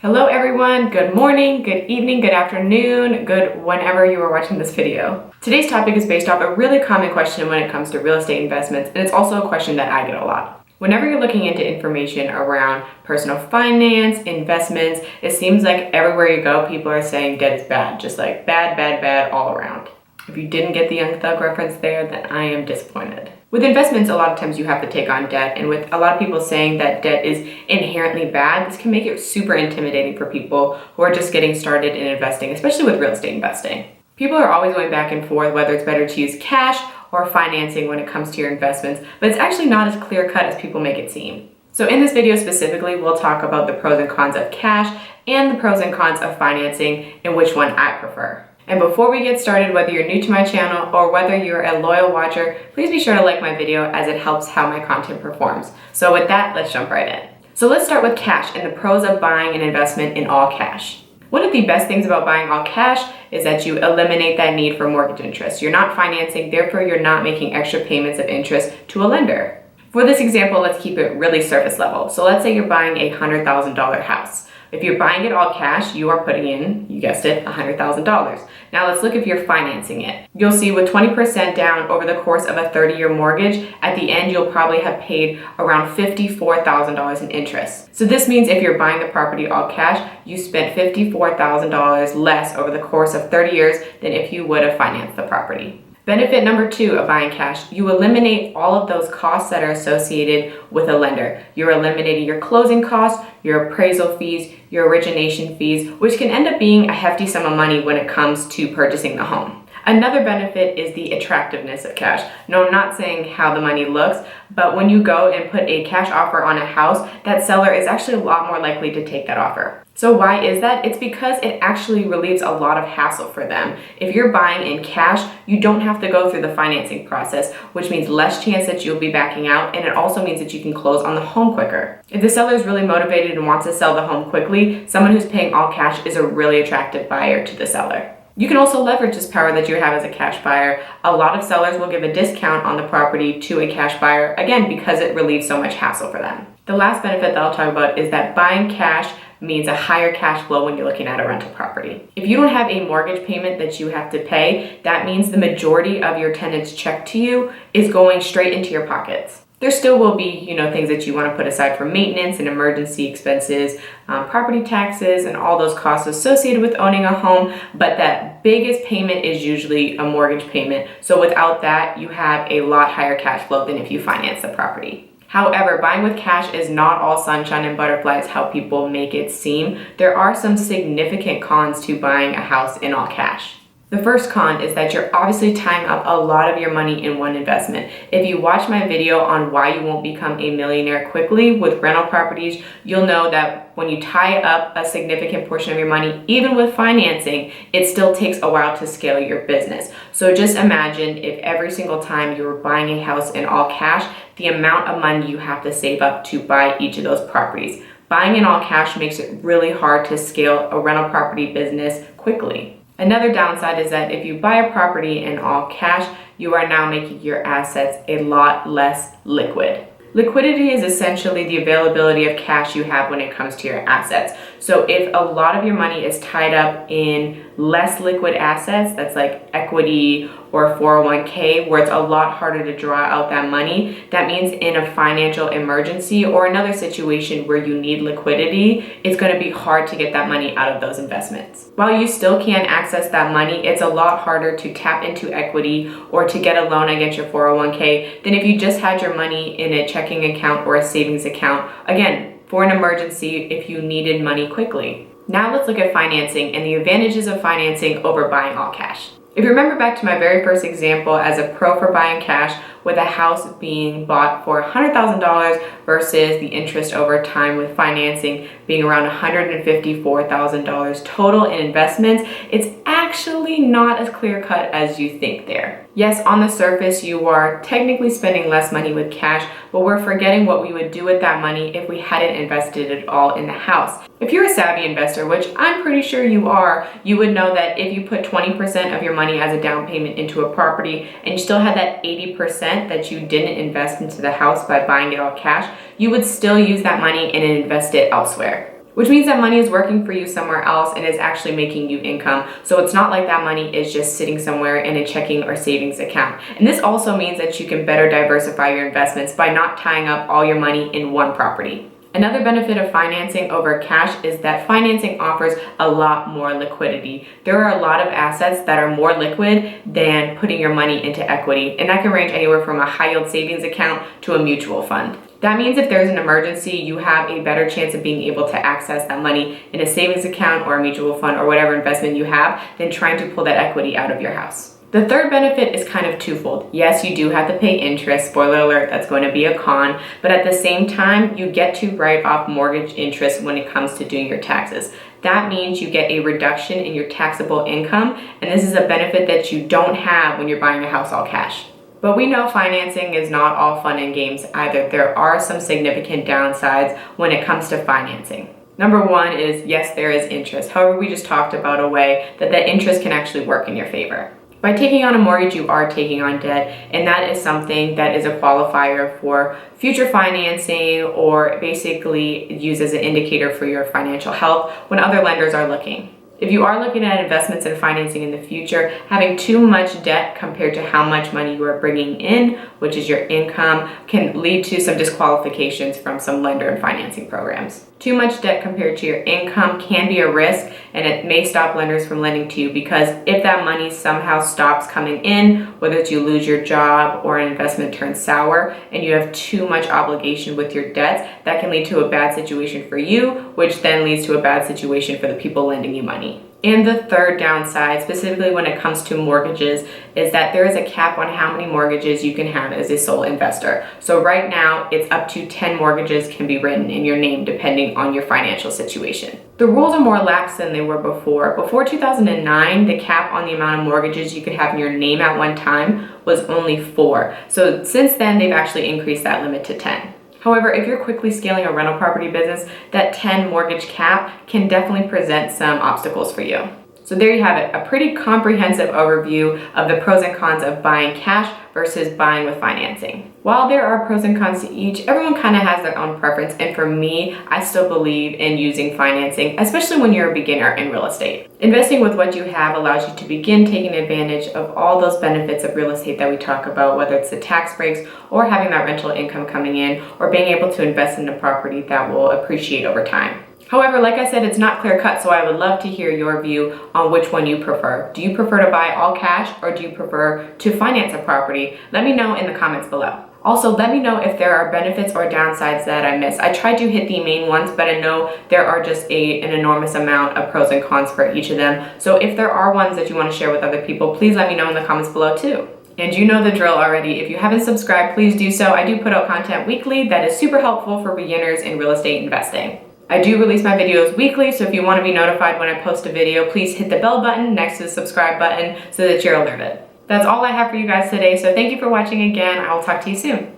Hello everyone, good morning, good evening, good afternoon, good whenever you are watching this video. Today's topic is based off a really common question when it comes to real estate investments, and it's also a question that I get a lot. Whenever you're looking into information around personal finance, investments, it seems like everywhere you go, people are saying debt is bad, just like bad, bad, bad all around. If you didn't get the Young Thug reference there, then I am disappointed. With investments, a lot of times you have to take on debt, and with a lot of people saying that debt is inherently bad, this can make it super intimidating for people who are just getting started in investing, especially with real estate investing. People are always going back and forth whether it's better to use cash or financing when it comes to your investments, but it's actually not as clear-cut as people make it seem. So in this video specifically, we'll talk about the pros and cons of cash and the pros and cons of financing and which one I prefer. And before we get started, whether you're new to my channel or whether you're a loyal watcher, please be sure to like my video as it helps how my content performs. So with that, let's jump right in. So let's start with cash and the pros of buying an investment in all cash. One of the best things about buying all cash is that you eliminate that need for mortgage interest. You're not financing, therefore you're not making extra payments of interest to a lender. For this example, let's keep it really surface level. So let's say you're buying a $100,000 house. If you're buying it all cash, you are putting in, you guessed it, $100,000. Now let's look if you're financing it. You'll see with 20% down over the course of a 30-year mortgage, at the end you'll probably have paid around $54,000 in interest. So this means if you're buying the property all cash, you spent $54,000 less over the course of 30 years than if you would have financed the property. Benefit number 2 of buying cash, you eliminate all of those costs that are associated with a lender. You're eliminating your closing costs, your appraisal fees, your origination fees, which can end up being a hefty sum of money when it comes to purchasing the home. Another benefit is the attractiveness of cash. No, I'm not saying how the money looks, but when you go and put a cash offer on a house, that seller is actually a lot more likely to take that offer. So why is that? It's because it actually relieves a lot of hassle for them. If you're buying in cash, you don't have to go through the financing process, which means less chance that you'll be backing out, and it also means that you can close on the home quicker. If the seller is really motivated and wants to sell the home quickly, someone who's paying all cash is a really attractive buyer to the seller. You can also leverage this power that you have as a cash buyer. A lot of sellers will give a discount on the property to a cash buyer, again, because it relieves so much hassle for them. The last benefit that I'll talk about is that buying cash means a higher cash flow when you're looking at a rental property. If you don't have a mortgage payment that you have to pay, that means the majority of your tenant's check to you is going straight into your pockets. There still will be, things that you want to put aside for maintenance and emergency expenses, property taxes, and all those costs associated with owning a home, but that biggest payment is usually a mortgage payment. So without that, you have a lot higher cash flow than if you finance the property. However, buying with cash is not all sunshine and butterflies how people make it seem. There are some significant cons to buying a house in all cash. The first con is that you're obviously tying up a lot of your money in one investment. If you watch my video on why you won't become a millionaire quickly with rental properties, you'll know that when you tie up a significant portion of your money, even with financing, it still takes a while to scale your business. So just imagine if every single time you were buying a house in all cash, the amount of money you have to save up to buy each of those properties. Buying in all cash makes it really hard to scale a rental property business quickly. Another downside is that if you buy a property in all cash, you are now making your assets a lot less liquid. Liquidity is essentially the availability of cash you have when it comes to your assets. So if a lot of your money is tied up in less liquid assets, that's like equity or 401k, where it's a lot harder to draw out that money, that means in a financial emergency or another situation where you need liquidity, it's going to be hard to get that money out of those investments. While you still can access that money, it's a lot harder to tap into equity or to get a loan against your 401k than if you just had your money in a checking account or a savings account, again, for an emergency if you needed money quickly. Now let's look at financing and the advantages of financing over buying all cash. If you remember back to my very first example as a pro for buying cash, with a house being bought for $100,000 versus the interest over time with financing being around $154,000 total in investments, it's actually not as clear-cut as you think there. Yes, on the surface, you are technically spending less money with cash, but we're forgetting what we would do with that money if we hadn't invested it all in the house. If you're a savvy investor, which I'm pretty sure you are, you would know that if you put 20% of your money as a down payment into a property and you still had that 80% that you didn't invest into the house by buying it all cash, you would still use that money and invest it elsewhere. which means that money is working for you somewhere else and is actually making you income. So it's not like that money is just sitting somewhere in a checking or savings account. And this also means that you can better diversify your investments by not tying up all your money in one property. Another benefit of financing over cash is that financing offers a lot more liquidity. There are a lot of assets that are more liquid than putting your money into equity, and that can range anywhere from a high yield savings account to a mutual fund. That means if there's an emergency, you have a better chance of being able to access that money in a savings account or a mutual fund or whatever investment you have than trying to pull that equity out of your house. The third benefit is kind of twofold. Yes, you do have to pay interest, spoiler alert, that's going to be a con, but at the same time, you get to write off mortgage interest when it comes to doing your taxes. That means you get a reduction in your taxable income, and this is a benefit that you don't have when you're buying a house all cash. But we know financing is not all fun and games either. There are some significant downsides when it comes to financing. Number one is, yes, there is interest. However, we just talked about a way that that interest can actually work in your favor. By taking on a mortgage, you are taking on debt, and that is something that is a qualifier for future financing or basically used as an indicator for your financial health when other lenders are looking. If you are looking at investments and financing in the future, having too much debt compared to how much money you are bringing in, which is your income, can lead to some disqualifications from some lender and financing programs. Too much debt compared to your income can be a risk, and it may stop lenders from lending to you because if that money somehow stops coming in, whether it's you lose your job or an investment turns sour and you have too much obligation with your debts, that can lead to a bad situation for you, which then leads to a bad situation for the people lending you money. And the third downside, specifically when it comes to mortgages, is that there is a cap on how many mortgages you can have as a sole investor. So right now, it's up to 10 mortgages can be written in your name depending on your financial situation. The rules are more lax than they were before. Before 2009, the cap on the amount of mortgages you could have in your name at one time was only 4. So since then, they've actually increased that limit to 10. However, if you're quickly scaling a rental property business, that 10 mortgage cap can definitely present some obstacles for you. So there you have it, a pretty comprehensive overview of the pros and cons of buying cash versus buying with financing. While there are pros and cons to each, everyone kind of has their own preference, and for me, I still believe in using financing, especially when you're a beginner in real estate. Investing with what you have allows you to begin taking advantage of all those benefits of real estate that we talk about, whether it's the tax breaks or having that rental income coming in, or being able to invest in a property that will appreciate over time. However, like I said, it's not clear cut, so I would love to hear your view on which one you prefer. Do you prefer to buy all cash, or do you prefer to finance a property? Let me know in the comments below. Also, let me know if there are benefits or downsides that I missed. I tried to hit the main ones, but I know there are just an enormous amount of pros and cons for each of them. So if there are ones that you want to share with other people, please let me know in the comments below too. And you know the drill already. If you haven't subscribed, please do so. I do put out content weekly that is super helpful for beginners in real estate investing. I do release my videos weekly, so if you want to be notified when I post a video, please hit the bell button next to the subscribe button so that you're alerted. That's all I have for you guys today, so thank you for watching again. I will talk to you soon.